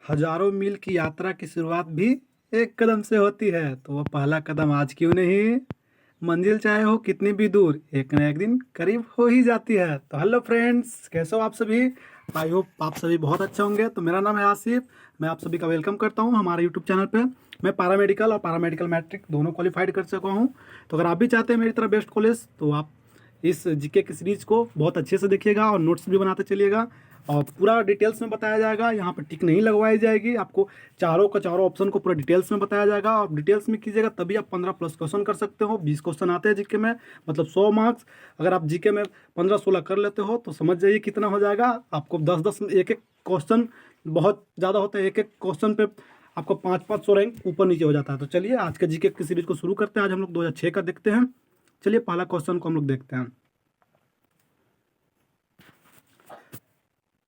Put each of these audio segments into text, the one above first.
हजारों मील की यात्रा की शुरुआत भी एक कदम से होती है, तो वह पहला कदम आज क्यों नहीं? मंजिल चाहे हो कितनी भी दूर, एक न एक दिन करीब हो ही जाती है। तो हेलो फ्रेंड्स, कैसे हो आप सभी? आई होप आप सभी बहुत अच्छे होंगे। तो मेरा नाम है आसिफ, मैं आप सभी का वेलकम करता हूं हमारे यूट्यूब चैनल पे। मैं पैरामेडिकल और पैरामेडिकल मैट्रिक दोनों क्वालिफाइड कर चुका हूं। तो अगर आप भी चाहते हैं मेरी तरह बेस्ट कॉलेज, तो आप इस जीके की सीरीज को बहुत अच्छे से देखिएगा और नोट्स भी बनाते चलिएगा। और पूरा डिटेल्स में बताया जाएगा, यहाँ पे टिक नहीं लगवाई जाएगी। आपको चारों का चारों ऑप्शन को पूरा डिटेल्स में बताया जाएगा और डिटेल्स में कीजिएगा तभी आप 15+ क्वेश्चन कर सकते हो। 20 क्वेश्चन आते हैं जीके में, मतलब 100 मार्क्स। अगर आप जीके में 15-16 कर लेते हो तो समझ जाइए कितना हो जाएगा आपको। 10-10 एक एक क्वेश्चन बहुत ज़्यादा होता है, एक एक क्वेश्चन पे आपको 500 रैंक ऊपर नीचे हो जाता है। तो चलिए आज के जीके की सीरीज को शुरू करते हैं। आज हम लोग 2006 का देखते हैं। चलिए पहला क्वेश्चन को हम लोग देखते हैं।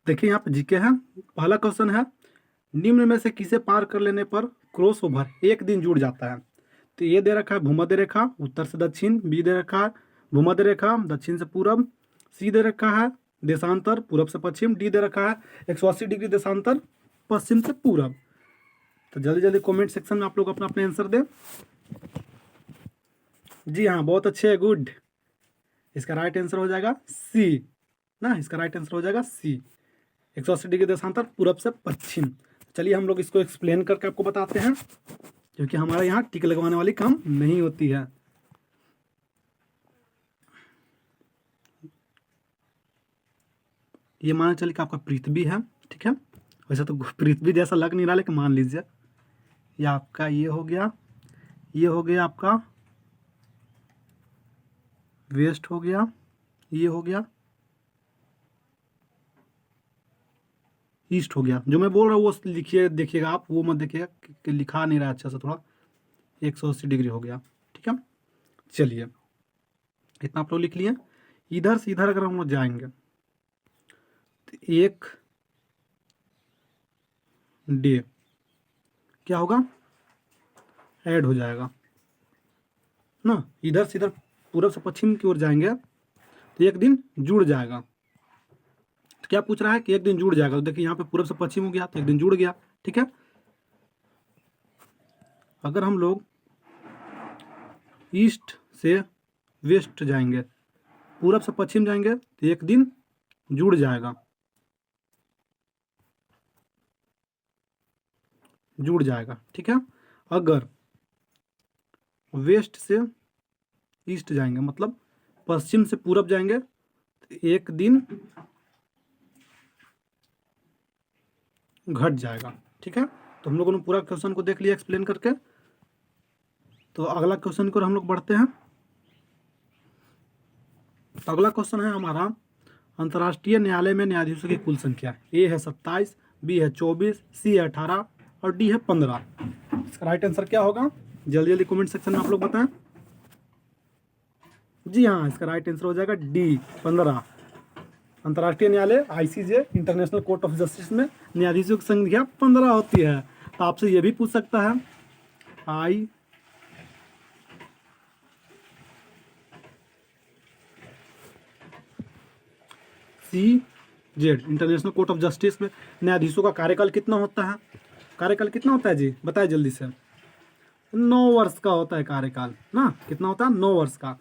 देखिए यहाँ पे जीके है। पहला क्वेश्चन है, निम्न में से किसे पार कर लेने पर क्रॉस ओवर एक दिन जुड़ जाता है? तो ये दे रखा है भूमध्य रेखा उत्तर से दक्षिण, बी दे रखा है भूमध्य रेखा दक्षिण से पूरब, सी दे रखा है देशांतर पूरब से पश्चिम, डी दे रखा है 180 डिग्री देशांतर पश्चिम से पूरब। तो जल्दी जल्दी कमेंट सेक्शन में आप लोग अपना अपना आंसर दें। जी हाँ, बहुत अच्छे है, गुड। इसका राइट आंसर हो जाएगा सी ना, इसका राइट आंसर हो जाएगा सी, 180 डिग्री देशांतर पूरब से पश्चिम। चलिए हम लोग इसको एक्सप्लेन करके आपको बताते हैं, क्योंकि हमारे यहाँ टिक लगवाने वाली काम नहीं होती है। ये मान चलिए कि आपका पृथ्वी है, ठीक है। वैसे तो पृथ्वी जैसा लग नहीं रहा, लेकिन मान लीजिए ये आपका ये हो गया, ये हो गया आपका वेस्ट हो गया, ये हो गया ईस्ट हो गया। जो मैं बोल रहा हूँ वो लिखिए, देखिएगा आप, वो मत देखिएगा कि लिखा नहीं रहा अच्छा से। थोड़ा 180 डिग्री हो गया, ठीक है। चलिए इतना आप लोग लिख लिए। इधर से इधर अगर हम लोग जाएंगे तो एक डे क्या होगा, ऐड हो जाएगा ना। इधर से इधर पूरब से पश्चिम की ओर जाएंगे तो एक दिन जुड़ जाएगा। तो क्या पूछ रहा है कि एक दिन जुड़ जाएगा। तो देखिए यहाँ पे पूरब से पश्चिम हो गया तो एक दिन जुड़ गया, ठीक है। अगर हम लोग ईस्ट से वेस्ट जाएंगे, पूरब से पश्चिम जाएंगे तो एक दिन जुड़ जाएगा, जुड़ जाएगा, ठीक है। अगर वेस्ट से ईस्ट जाएंगे, मतलब पश्चिम से पूरब जाएंगे, तो एक दिन घट जाएगा, ठीक है। तो हम लोगों ने पूरा क्वेश्चन को देख लिया एक्सप्लेन करके। तो अगला क्वेश्चन को हम लोग बढ़ते हैं। तो अगला क्वेश्चन है हमारा, अंतर्राष्ट्रीय न्यायालय में न्यायाधीशों की कुल संख्या। ए है 27, बी है 24, सी है 18 और डी है 15। इसका राइट आंसर क्या होगा? जल्दी जल्दी कमेंट सेक्शन में आप लोग बताएं। जी हाँ, इसका राइट आंसर हो जाएगा डी, 15। अंतर्राष्ट्रीय न्यायालय ICJ international court of justice में न्यायाधीशों की संख्या 15 होती है। तो आपसे ये भी पूछ सकता है, ICJ international court of justice में न्यायाधीशों का कार्यकाल कितना होता है? कार्यकाल कितना होता है जी, बताए जल्दी से। 9 वर्ष का होता है कार्यकाल ना। कितना होता है? 9 वर्ष का,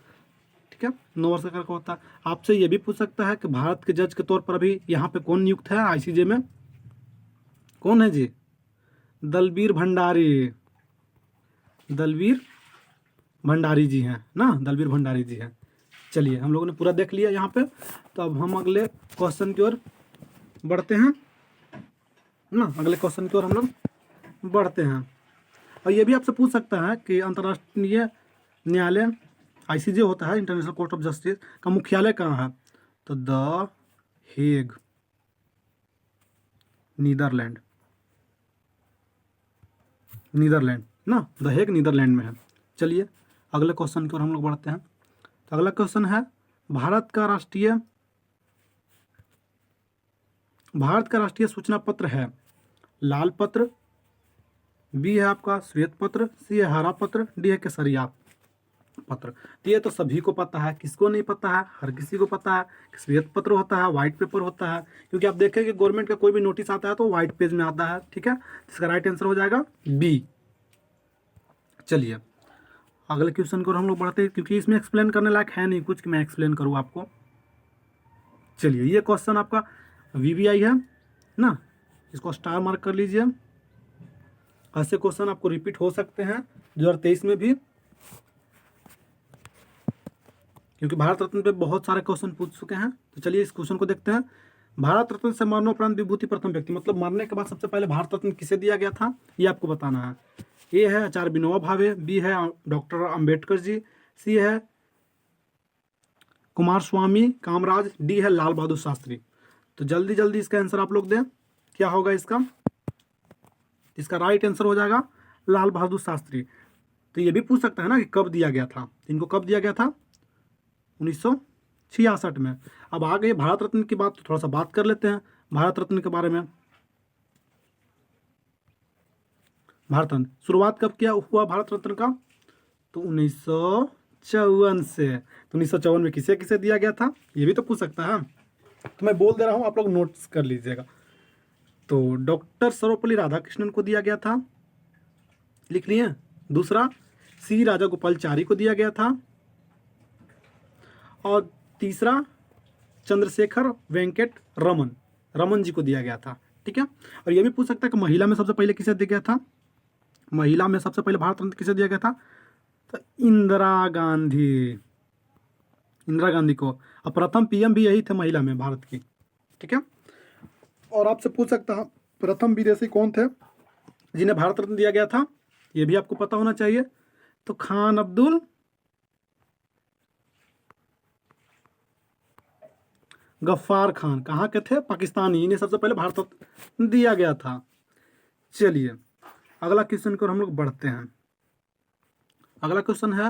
ठीक है। 9 वर्ष का कार्यकाल होता है। आपसे ये भी पूछ सकता है कि भारत के जज के तौर पर अभी यहाँ पे कौन नियुक्त है ICJ में? कौन है जी? दलबीर भंडारी, दलबीर भंडारी जी हैं ना, दलबीर भंडारी जी हैं। चलिए हम लोगों ने पूरा देख लिया यहाँ पे। तो अब हम अगले क्वेश्चन की ओर बढ़ते हैं ना, अगले क्वेश्चन की ओर हम लोग बढ़ते हैं। और ये भी आपसे पूछ सकता है कि अंतर्राष्ट्रीय न्यायालय ICJ होता है इंटरनेशनल कोर्ट ऑफ जस्टिस का मुख्यालय कहाँ है? तो द हेग, नीदरलैंड, नीदरलैंड ना, द हेग नीदरलैंड में है। चलिए अगले क्वेश्चन की ओर हम लोग बढ़ते हैं। तो अगला क्वेश्चन है, भारत का राष्ट्रीय सूचना पत्र है लाल पत्र, बी है आपका श्वेत पत्र, सी है हरा पत्र, डी है केसरिया। पत्र। तो ये तो सभी को पता है, किसको नहीं पता है, हर किसी को पता है कि श्वेत पत्र होता है, व्हाइट पेपर होता है। क्योंकि आप देखें कि गवर्नमेंट का कोई भी नोटिस आता है तो व्हाइट पेज में आता है, ठीक है। इसका राइट आंसर हो जाएगा बी। चलिए अगले क्वेश्चन को हम लोग बढ़ते हैं, क्योंकि इसमें एक्सप्लेन करने लायक है नहीं कुछ कि मैं एक्सप्लेन करूँ आपको। चलिए ये क्वेश्चन आपका वीवीआई है ना, इसको स्टार मार्क कर लीजिए। ऐसे क्वेश्चन आपको रिपीट हो सकते हैं 2023 में भी, क्योंकि भारत रत्न पे बहुत सारे क्वेश्चन पूछ चुके हैं। तो चलिए इस क्वेश्चन को देखते हैं। भारत रत्न से मरणोपरांत विभूति प्रथम व्यक्ति, मतलब मरने के बाद सबसे पहले भारत रत्न किसे दिया गया था, ये आपको बताना है। ए है आचार्य विनोबा भावे, बी है डॉक्टर अंबेडकर जी, सी है कुमार स्वामी कामराज, डी है लाल बहादुर शास्त्री। तो जल्दी जल्दी इसका आंसर आप लोग दें, क्या होगा इसका राइट आंसर हो जाएगा लाल बहादुर शास्त्री। तो ये भी पूछ सकता है ना कि कब दिया गया था, इनको कब दिया गया था, 1966 में। अब आ गए भारत रत्न की बात, तो थोड़ा सा बात कर लेते हैं भारत रत्न के बारे में। भारत रत्न शुरुआत कब किया हुआ भारत रत्न का, तो 1954 से। तो 1954 में किसे किसे दिया गया था, ये भी तो पूछ सकता है। तो मैं बोल दे रहा हूँ, आप लोग नोट्स कर लीजिएगा। तो डॉक्टर सर्वपल्ली राधाकृष्णन को दिया गया था, लिख लिए। दूसरा सी राजागोपालचारी को दिया गया था, और तीसरा चंद्रशेखर वेंकट रमन जी को दिया गया था, ठीक है। और ये भी पूछ सकता है कि महिला में सबसे पहले किसे दिया गया था, महिला में सबसे पहले भारत रत्न किसे दिया गया था, तो इंदिरा गांधी को। और प्रथम पीएम भी यही थे महिला में भारत की, ठीक है। और आपसे पूछ सकता है प्रथम विदेशी कौन थे जिन्हें भारत रत्न दिया गया था, ये भी आपको पता होना चाहिए। तो खान अब्दुल गफ्फार खान, कहाँ के थे, पाकिस्तानी, इन्हें सबसे पहले भारत रत्न दिया गया था। चलिए अगला क्वेश्चन को हम लोग बढ़ते हैं। अगला क्वेश्चन है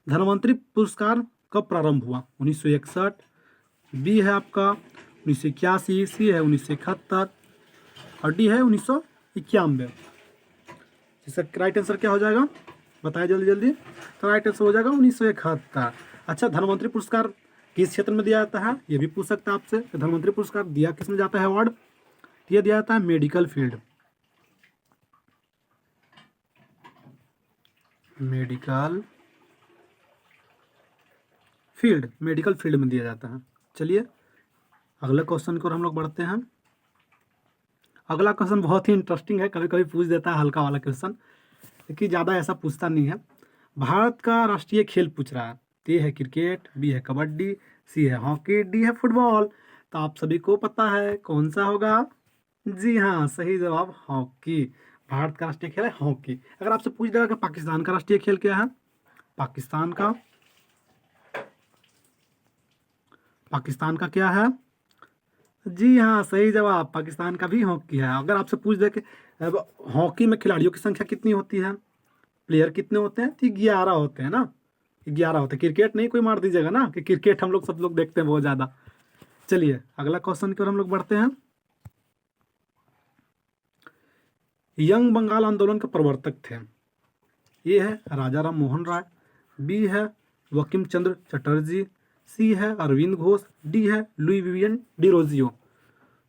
धनवंतरी पुरस्कार कब प्रारंभ हुआ, 1961, बी है आपका 1981, सी है 1971, और डी है 1991। इसका राइट आंसर क्या हो जाएगा, बताएं जल्दी जल्दी। तो राइट आंसर हो जाएगा 1971। अच्छा, धनवंतरी पुरस्कार किस क्षेत्र में दिया जाता है, ये भी पूछ सकता है आपसे। धनवंतरी पुरस्कार दिया किस में जाता है अवार्ड, ये दिया जाता है मेडिकल फील्ड में दिया जाता है। चलिए अगले क्वेश्चन को हम लोग बढ़ते हैं। अगला क्वेश्चन बहुत ही इंटरेस्टिंग है, कभी कभी पूछ देता है हल्का वाला क्वेश्चन, लेकिन ज़्यादा ऐसा पूछता नहीं है। भारत का राष्ट्रीय खेल पूछ रहा है। ए है क्रिकेट, बी है कबड्डी, सी है हॉकी, डी है फुटबॉल। तो आप सभी को पता है कौन सा होगा, जी हाँ सही जवाब हॉकी। भारत का राष्ट्रीय खेल है हॉकी। अगर आपसे पूछ देगा कि पाकिस्तान का राष्ट्रीय खेल क्या है, पाकिस्तान का क्या है, जी हाँ सही जवाब, पाकिस्तान का भी हॉकी है। अगर आपसे पूछ दे कि हॉकी में खिलाड़ियों की संख्या कितनी होती है, प्लेयर कितने होते हैं, तो 11 होते हैं ना, 11 होते हैं। क्रिकेट नहीं कोई मार दीजिएगा ना, कि क्रिकेट हम लोग सब लोग देखते हैं बहुत ज़्यादा। चलिए अगला क्वेश्चन की ओर हम लोग बढ़ते हैं। यंग बंगाल आंदोलन के प्रवर्तक थे, ये है राजा राम मोहन राय, बी है बंकिम चंद्र चटर्जी, सी है अरविंद घोष, डी है लुई विवियन डिरोजियो।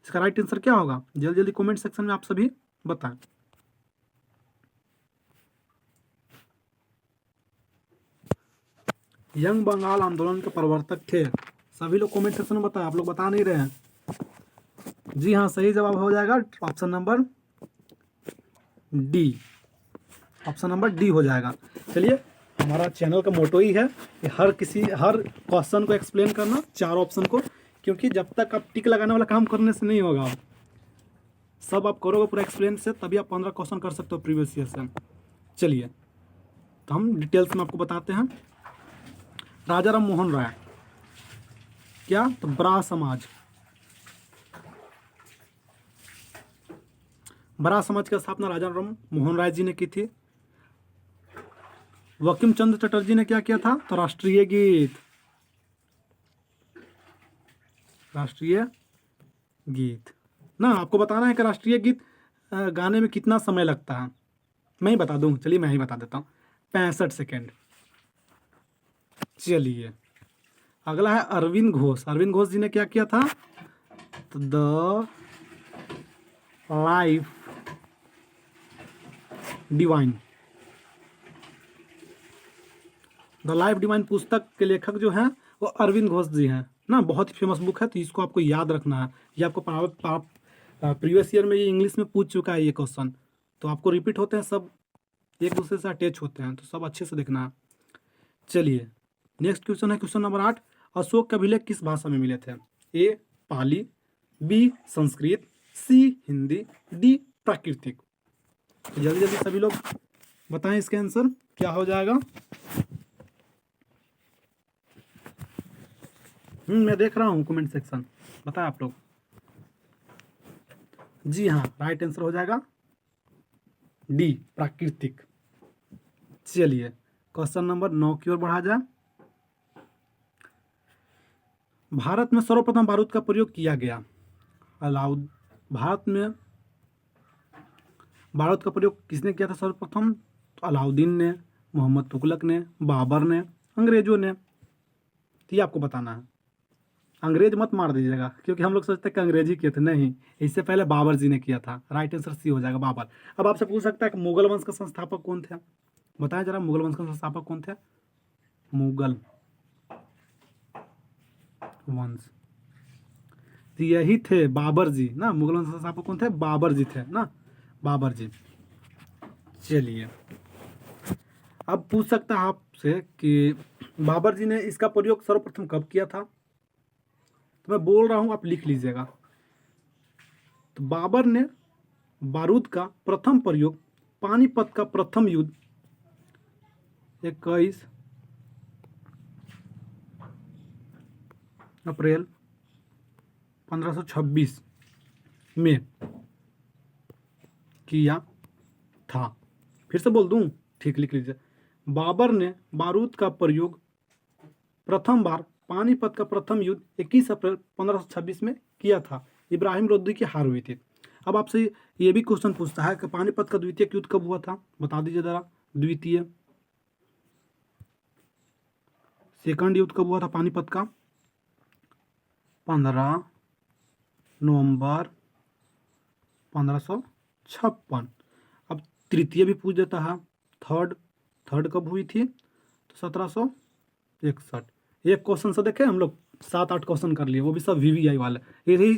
इसका राइट आंसर क्या होगा, जल्दी जल्दी कमेंट सेक्शन में आप सभी बताएं। यंग बंगाल आंदोलन के प्रवर्तक थे, सभी लोग कमेंट सेक्शन में बताएं, आप लोग बता नहीं रहे हैं। जी हाँ सही जवाब हो जाएगा option number D, option number D हो जाएगा। चलिए हमारा चैनल का मोटो ही है कि हर क्वेश्चन को एक्सप्लेन करना, 4 ऑप्शन को, क्योंकि जब तक आप टिक लगाने वाला काम करने से नहीं होगा, सब आप करोगे पूरा एक्सप्लेन से, तभी आप 15 क्वेश्चन कर सकते हो प्रीवियस ईयर से। चलिए तो हम डिटेल्स में आपको बताते हैं। राजा राम मोहन राय क्या, तो बरा समाज की स्थापना राजा राम मोहन राय जी ने की थी। बंकिम चंद्र चटर्जी ने क्या किया था, तो राष्ट्रीय गीत ना, आपको बताना है कि राष्ट्रीय गीत गाने में कितना समय लगता है। मैं ही बता दूं, चलिए मैं ही बता देता हूँ, 65 सेकेंड। चलिए अगला है अरविंद घोष। अरविंद घोष जी ने क्या किया था? तो the life divine, the life divine पुस्तक के लेखक जो हैं वो अरविंद घोष जी हैं ना। बहुत ही फेमस बुक है, तो इसको आपको याद रखना है। ये आपको प्रीवियस ईयर में ये इंग्लिश में पूछ चुका है ये क्वेश्चन, तो आपको रिपीट होते हैं, सब एक दूसरे से अटैच होते हैं, तो सब अच्छे से देखना है। चलिए नेक्स्ट क्वेश्चन है क्वेश्चन नंबर 8। अशोक के अभिलेख किस भाषा में मिले थे? ए पाली, बी संस्कृत, सी हिंदी, डी प्राकृतिक। तो जल्दी जल्दी सभी लोग बताएं इसका आंसर क्या हो जाएगा। मैं देख रहा हूँ कमेंट सेक्शन, बताएं आप लोग। जी हाँ, राइट आंसर हो जाएगा डी प्राकृतिक। चलिए क्वेश्चन नंबर 9 की ओर बढ़ा जाए। भारत में सर्वप्रथम बारूद का प्रयोग किया गया। भारत में बारूद का प्रयोग किसने किया था सर्वप्रथम? तो अलाउद्दीन ने, मोहम्मद तुगलक ने, बाबर ने, अंग्रेजों ने। तो ये आपको बताना है। अंग्रेज मत मार दीजिएगा, क्योंकि हम लोग सोचते हैं कि अंग्रेजी किए थे, नहीं, इससे पहले बाबर जी ने किया था। राइट आंसर सी हो जाएगा बाबर। अब आपसे पूछ सकता है कि मुगल वंश का संस्थापक कौन थे? बताएं जरा, मुगल वंश का संस्थापक कौन थे? मुगल वंश, तो यही थे बाबर जी ना। मुगल वंश के संस्थापक कौन थे? बाबर जी थे ना, बाबर जी। चलिए अब पूछ सकता है आपसे कि बाबर जी ने इसका प्रयोग सर्वप्रथम कब किया था? तो मैं बोल रहा हूं, आप लिख लीजिएगा। तो बाबर ने बारूद का प्रथम प्रयोग पानीपत का प्रथम युद्ध 21 अप्रैल 1526 में किया था। फिर से बोल दूं, ठीक लिख लीजिए। बाबर ने बारूद का प्रयोग प्रथम बार पानीपत का प्रथम युद्ध 21 अप्रैल 1526 में किया था। इब्राहिम लोदी की हार हुई थी। अब आपसे ये भी क्वेश्चन पूछता है कि पानीपत का द्वितीय युद्ध कब हुआ था? बता दीजिए जरा। द्वितीय सेकंड युद्ध कब हुआ था पानीपत का? 15 नवंबर 1556। अब तृतीय भी पूछ देता है। थर्ड कब हुई थी? तो 1761। एक क्वेश्चन से देखे हम लोग 7-8 क्वेश्चन कर लिए, वो भी सब VVI वाले।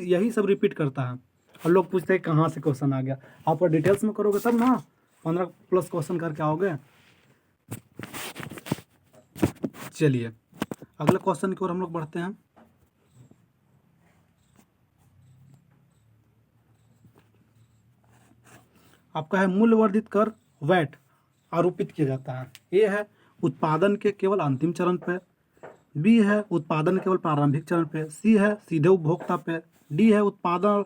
यही सब रिपीट करता है, और लोग पूछते हैं कहाँ से क्वेश्चन आ गया। आप डिटेल्स में करोगे तब ना 15+ क्वेश्चन करके आओगे। चलिए अगले क्वेश्चन की ओर हम लोग बढ़ते हैं। आपका है मूल्यवर्धित कर वैट आरोपित किया जाता है। ए है उत्पादन के केवल अंतिम चरण पे, बी है उत्पादन केवल प्रारंभिक चरण पे, सी है सीधे उपभोक्ता पे, डी है उत्पादन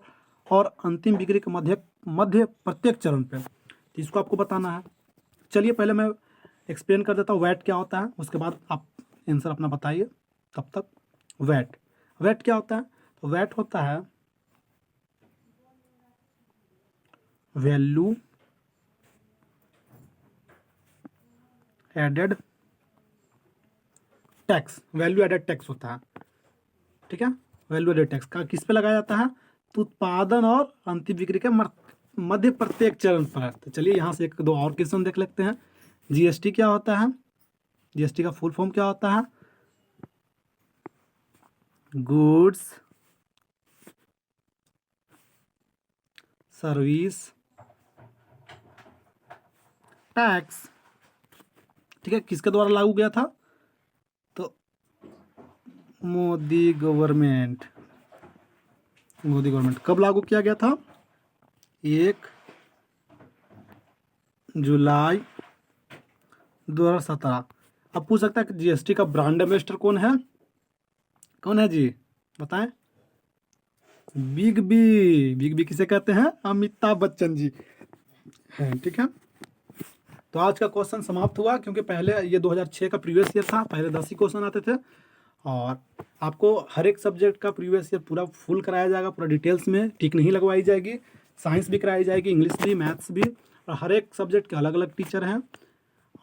और अंतिम बिक्री के मध्य प्रत्येक चरण पे। तो इसको आपको बताना है। चलिए पहले मैं एक्सप्लेन कर देता हूँ वैट क्या होता है, उसके बाद आप आंसर अपना बताइए। तब तक वैट क्या होता है? तो वैट होता है value added tax. Value added tax होता है, ठीक है। वैल्यू एडेड टैक्स का किस पे लगाया जाता है? तो उत्पादन और अंतिम बिक्री के मध्य प्रत्येक चरण पर। तो चलिए यहाँ से 1-2 और क्वेश्चन देख लेते हैं। जीएसटी क्या होता है? जीएसटी का फुल फॉर्म क्या होता है? गुड्स सर्विस टैक्स, ठीक है। किसके द्वारा लागू किया था? तो मोदी गवर्नमेंट। कब लागू किया गया था? 1 जुलाई 2017। अब पूछ सकता है कि जीएसटी का ब्रांड एम्बेसडर कौन है? कौन है जी, बताएं। बिग बी किसे कहते हैं? अमिताभ बच्चन जी हैं, ठीक है। तो आज का क्वेश्चन समाप्त हुआ, क्योंकि पहले ये 2006 का प्रीवियस ईयर था, पहले 10 ही क्वेश्चन आते थे, और आपको हर एक सब्जेक्ट का प्रीवियस ईयर पूरा फुल कराया जाएगा, पूरा डिटेल्स में, टिक नहीं लगवाई जाएगी। साइंस भी कराई जाएगी, इंग्लिश भी, मैथ्स भी, और हर एक सब्जेक्ट के अलग अलग टीचर हैं।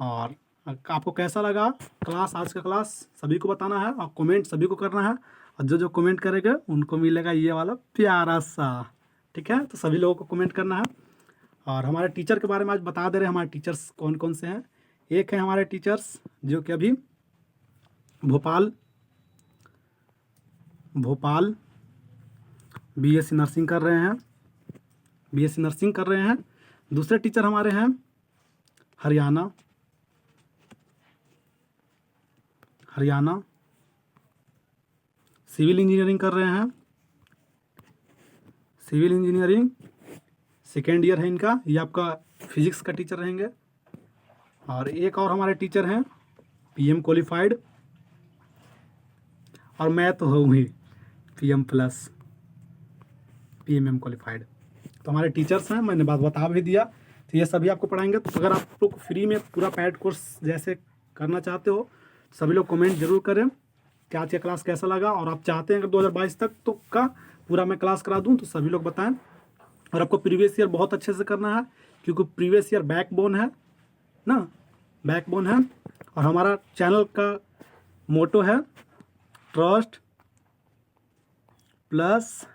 और आपको कैसा लगा क्लास, आज का क्लास सभी को बताना है और कमेंट सभी को करना है, और जो जो कमेंट करेगा उनको मिलेगा ये वाला प्यारा सा, ठीक है। तो सभी लोगों को कमेंट करना है। और हमारे टीचर के बारे में आज बता दे रहे हैं हमारे टीचर्स कौन कौन से हैं। एक है हमारे टीचर्स जो कि अभी भोपाल बीएससी नर्सिंग कर रहे हैं, दूसरे टीचर हमारे हैं हरियाणा सिविल इंजीनियरिंग कर रहे हैं, सिविल इंजीनियरिंग सेकेंड ईयर है इनका, ये आपका फिजिक्स का टीचर रहेंगे। और एक और हमारे टीचर हैं पीएम क्वालिफाइड, और मैं तो हूँ ही पीएम प्लस पीएमएम क्वालिफाइड। तो हमारे टीचर्स हैं, मैंने बात बता भी दिया। तो ये सभी आपको पढ़ाएंगे। तो अगर आप लोग फ्री में पूरा पैड कोर्स जैसे करना चाहते हो, सभी लोग कमेंट जरूर करें कि आज का क्लास कैसा लगा, और आप चाहते हैं अगर 2022 तक तो का पूरा मैं क्लास करा दूं तो सभी लोग बताएं। और आपको प्रीवियस ईयर बहुत अच्छे से करना है, क्योंकि प्रीवियस ईयर बैकबोन है ना, बैकबोन है। और हमारा चैनल का मोटो है ट्रस्ट प्लस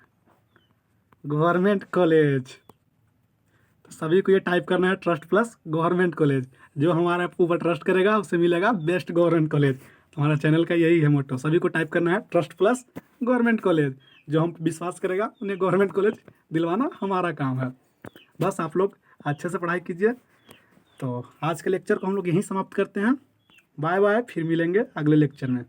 गवर्नमेंट कॉलेज। तो सभी को ये टाइप करना है, ट्रस्ट प्लस गवर्नमेंट कॉलेज। जो हमारे ऊपर ट्रस्ट करेगा उसे मिलेगा बेस्ट गवर्नमेंट कॉलेज। तो हमारा चैनल का यही है मोटो, सभी को टाइप करना है ट्रस्ट प्लस गवर्नमेंट कॉलेज। जो हम विश्वास करेगा उन्हें गवर्नमेंट कॉलेज दिलवाना हमारा काम है। बस आप लोग अच्छे से पढ़ाई कीजिए। तो आज के लेक्चर को हम लोग यहीं समाप्त करते हैं। बाय बाय, फिर मिलेंगे अगले लेक्चर में।